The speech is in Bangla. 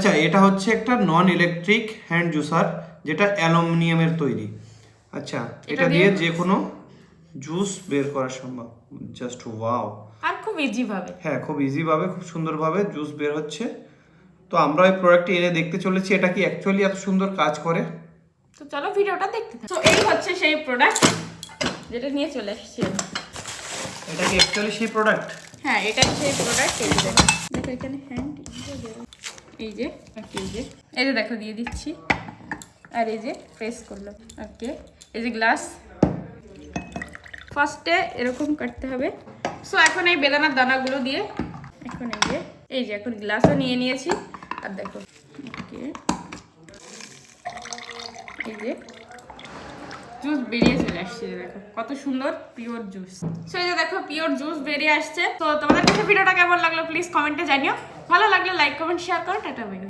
আচ্ছা, এটা হচ্ছে একটা নন ইলেকট্রিক হ্যান্ড জুসার, যেটা অ্যালুমিনিয়ামের তৈরি। আচ্ছা, এটা দিয়ে যে কোনো জুস বের করা সম্ভব। Just wow. আর খুব ইজি ভাবে, হ্যাঁ, খুব ইজি ভাবে, খুব সুন্দরভাবে জুস বের হচ্ছে। তো আমরা এই প্রোডাক্টটি এনে দেখতে চলেছি এটা কি অ্যাকচুয়ালি এত সুন্দর কাজ করে। তো চলো ভিডিওটা দেখতে থাকো। তো এই হচ্ছে সেই প্রোডাক্ট যেটা নিয়ে চলে এসেছি। এটা কি অ্যাকচুয়ালি সেই প্রোডাক্ট? হ্যাঁ, এটাই সেই প্রোডাক্ট। এই যে দেখো, এখানে হ্যান্ড, এই যে এই যে দেখো দিয়ে দিচ্ছি, আর এই যে প্রেস করলো। ওকে, এই যে গ্লাস ফার্স্টে এরকম কাটতে হবে। সো এখন এই বেদানার দানাগুলো দিয়ে এখন এই যে এখন গ্লাসও নিয়ে নিয়েছি। আর দেখো, ওকে, এই যে জুস বেরিয়ে চলে আসছে। দেখো কত সুন্দর পিওর জুস। সো এই যে দেখো পিওর জুস বেরিয়ে আসছে। তো তোমাদের কাছে ভিডিওটা কেমন লাগলো প্লিজ কমেন্টে জানিও। ভালো লাগলে লাইক কমেন্ট শেয়ার করো। Tata bye.